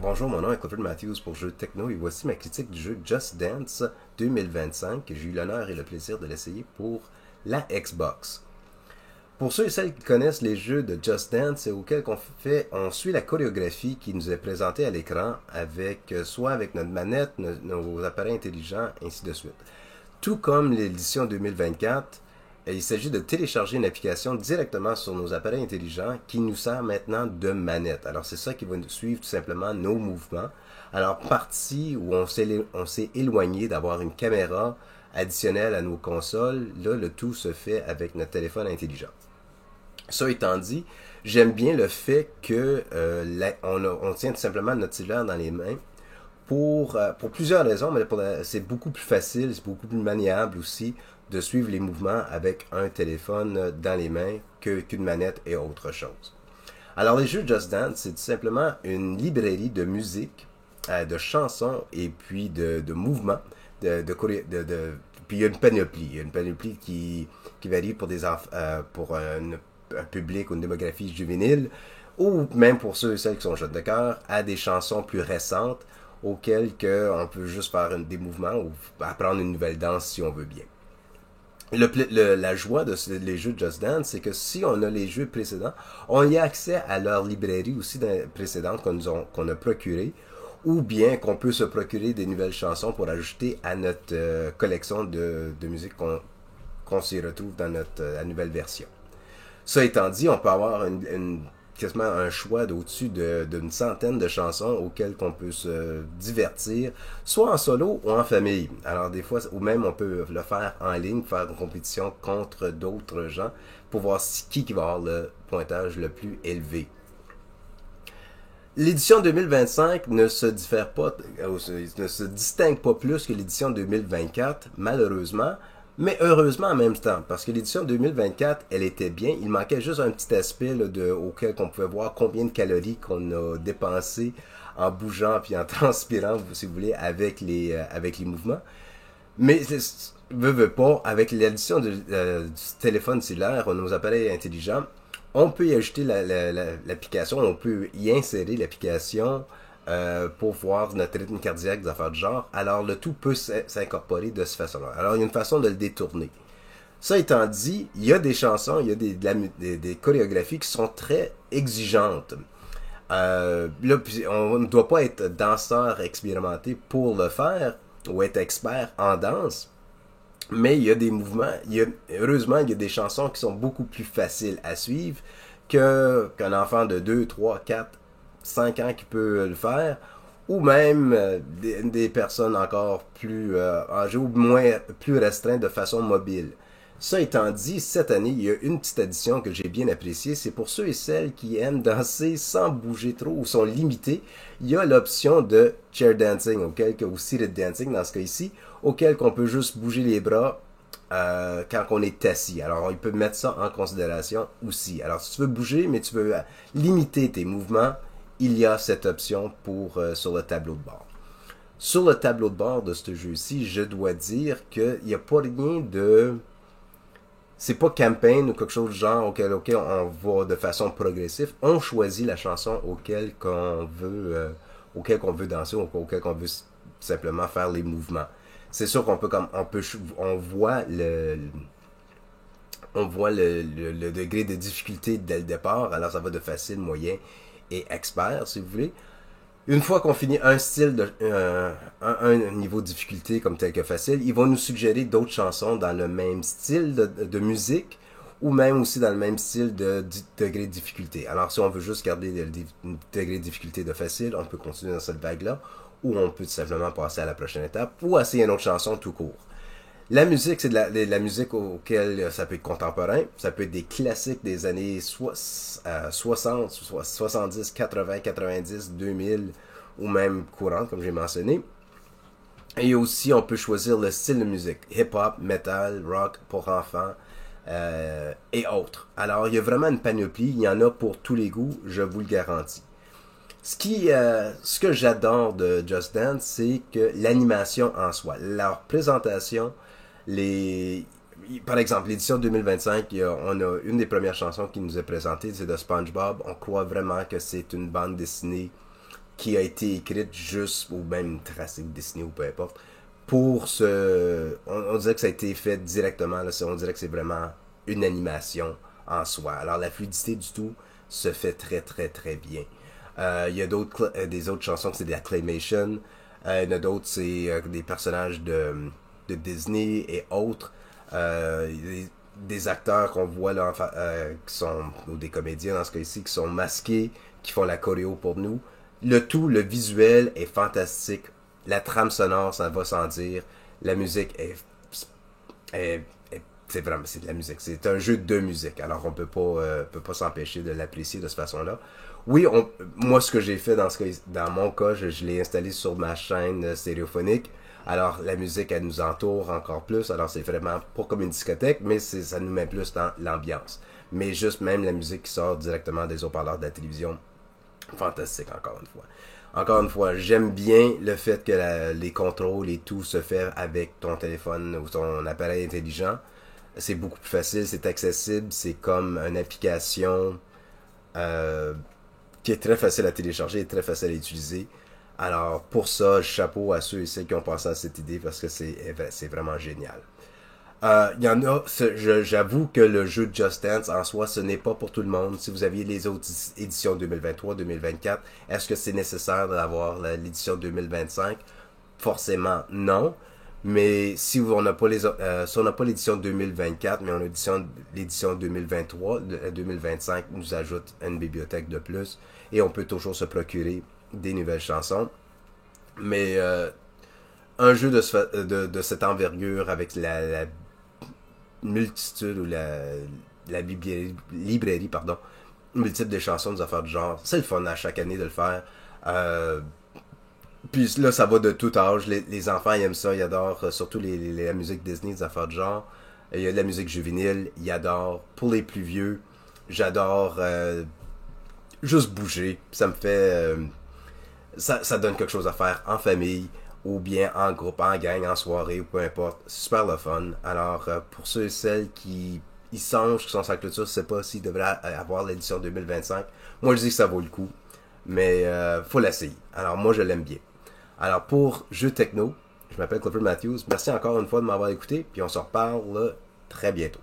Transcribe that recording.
Bonjour, mon nom est Clifford Matthews pour Jeux Techno et voici ma critique du jeu Just Dance 2025 que j'ai eu l'honneur et le plaisir de l'essayer pour la Xbox. Pour ceux et celles qui connaissent les jeux de Just Dance auxquels on suit la chorégraphie qui nous est présentée à l'écran avec soit avec notre manette, nos appareils intelligents, ainsi de suite. Tout comme l'édition 2024, il s'agit de télécharger une application directement sur nos appareils intelligents qui nous sert maintenant de manette. Alors c'est ça qui va nous suivre tout simplement nos mouvements. Alors partie où on s'est éloigné d'avoir une caméra additionnelle à nos consoles, là le tout se fait avec notre téléphone intelligent. Ça étant dit, j'aime bien le fait que on tient tout simplement notre cellulaire dans les mains pour plusieurs raisons, mais c'est beaucoup plus facile, c'est beaucoup plus maniable aussi de suivre les mouvements avec un téléphone dans les mains qu'une manette et autre chose. Alors les jeux Just Dance, c'est tout simplement une librairie de musique, de chansons et puis de mouvements, puis il y a une panoplie qui varie pour pour un public ou une démographie juvénile, ou même pour ceux et celles qui sont jeunes de cœur, à des chansons plus récentes auxquelles on peut juste faire des mouvements ou apprendre une nouvelle danse si on veut bien. La joie les jeux de Just Dance, c'est que si on a les jeux précédents, on y a accès à leur librairie aussi précédente qu'on a procurée, ou bien qu'on peut se procurer des nouvelles chansons pour ajouter à notre collection de musique qu'on s'y retrouve dans la nouvelle version. Ça étant dit, on peut avoir quasiment un choix d'au-dessus d'une centaine de chansons auxquelles on peut se divertir, soit en solo ou en famille. Alors des fois, ou même on peut le faire en ligne, faire une compétition contre d'autres gens pour voir qui va avoir le pointage le plus élevé. L'édition 2025 ne se distingue pas plus que l'édition 2024, malheureusement, mais heureusement en même temps, parce que l'édition 2024, elle était bien. Il manquait juste un petit aspect auquel on pouvait voir combien de calories qu'on a dépensé en bougeant puis en transpirant, si vous voulez, avec les mouvements. Mais veut pas, avec l'édition du téléphone cellulaire, nos appareils intelligents, on peut y ajouter l'application, on peut y insérer l'application pour voir notre rythme cardiaque, des affaires du genre. Alors le tout peut s'incorporer de cette façon-là. Alors il y a une façon de le détourner. Ça étant dit, il y a des chansons, il y a des chorégraphies qui sont très exigeantes. Là, on ne doit pas être danseur expérimenté pour le faire ou être expert en danse. Mais il y a des mouvements, heureusement, il y a des chansons qui sont beaucoup plus faciles à suivre qu'un enfant de 2, 3, 4, 5 ans qui peut le faire, ou même des personnes encore plus âgées ou plus restreintes de façon mobile. Ça étant dit, cette année, il y a une petite addition que j'ai bien appréciée. C'est pour ceux et celles qui aiment danser sans bouger trop ou sont limités. Il y a l'option de chair dancing, ou seated dancing dans ce cas ici, auquel on peut juste bouger les bras quand on est assis. Alors, il peut mettre ça en considération aussi. Alors, si tu veux bouger, mais tu veux limiter tes mouvements, il y a cette option sur le tableau de bord. Sur le tableau de bord de ce jeu-ci, je dois dire qu'il n'y a pas rien de... C'est pas campaign ou quelque chose du genre auquel on va de façon progressive. On choisit la chanson auquel qu'on veut danser ou auquel qu'on veut simplement faire les mouvements. C'est sûr qu'on peut on voit le degré de difficulté dès le départ. Alors ça va de facile, moyen et expert si vous voulez. Une fois qu'on finit un niveau de difficulté comme tel que facile, ils vont nous suggérer d'autres chansons dans le même style de musique ou même aussi dans le même style de degré de difficulté. Alors si on veut juste garder le degré de difficulté de facile, on peut continuer dans cette vague-là ou on peut tout simplement passer à la prochaine étape ou essayer une autre chanson tout court. La musique, c'est de la musique auquel ça peut être contemporain, ça peut être des classiques des années 60, 70, 80, 90, 2000 ou même courantes, comme j'ai mentionné. Et aussi, on peut choisir le style de musique, hip-hop, metal, rock pour enfants et autres. Alors, il y a vraiment une panoplie, il y en a pour tous les goûts, je vous le garantis. Ce que j'adore de Just Dance, c'est que l'animation en soi, leur présentation, par exemple, l'édition 2025, on a une des premières chansons qui nous est présentée, c'est de SpongeBob. On croit vraiment que c'est une bande dessinée qui a été écrite juste, ou même tracée ou dessinée ou peu importe, pour ce... On dirait que ça a été fait directement, là, on dirait que c'est vraiment une animation en soi. Alors la fluidité du tout se fait très très très bien. Il y a des autres chansons que c'est des acclamations. Il y en a d'autres, c'est des personnages de Disney et autres. Des acteurs qu'on voit là, qui sont, ou des comédiens dans ce cas-ci, qui sont masqués, qui font la choréo pour nous. Le tout, le visuel est fantastique. La trame sonore, ça va sans dire. La musique est c'est vraiment, c'est de la musique. C'est un jeu de musique. Alors, on peut pas s'empêcher de l'apprécier de cette façon-là. Oui, moi, ce que j'ai fait dans mon cas, je l'ai installé sur ma chaîne stéréophonique. Alors, la musique, elle nous entoure encore plus. Alors, c'est vraiment pas comme une discothèque, mais ça nous met plus dans l'ambiance. Mais juste même la musique qui sort directement des haut-parleurs de la télévision, fantastique, encore une fois. Encore une fois, j'aime bien le fait que les contrôles et tout se fait avec ton téléphone ou ton appareil intelligent. C'est beaucoup plus facile, c'est accessible, c'est comme une application euh, qui est très facile à télécharger et très facile à utiliser. Alors pour ça, chapeau à ceux et celles qui ont pensé à cette idée parce que c'est vraiment génial. Il y en a, j'avoue que le jeu Just Dance en soi, ce n'est pas pour tout le monde. Si vous aviez les autres éditions 2023, 2024, est-ce que c'est nécessaire d'avoir l'édition 2025? Forcément, non. Mais si on n'a pas si on n'a pas l'édition 2024, mais on a l'édition 2023, 2025 nous ajoute une bibliothèque de plus et on peut toujours se procurer des nouvelles chansons. Mais un jeu de cette envergure avec la multitude ou la librairie, pardon, multiple de chansons, des affaires du genre, c'est le fun à chaque année de le faire. Puis là, ça va de tout âge. Les enfants, ils aiment ça. Ils adorent surtout la musique Disney, des affaires de genre. Il y a de la musique juvénile. Ils adorent. Pour les plus vieux, j'adore juste bouger. Ça me fait... ça donne quelque chose à faire en famille ou bien en groupe, en gang, en soirée ou peu importe. C'est super le fun. Alors, pour ceux et celles qui y songent, qui sont sur la clôture, je sais pas s'ils devraient avoir l'édition 2025. Moi, je dis que ça vaut le coup. Mais faut l'essayer. Alors, moi, je l'aime bien. Alors, pour Jeux Techno, je m'appelle Clifford Matthews. Merci encore une fois de m'avoir écouté. Puis on se reparle très bientôt.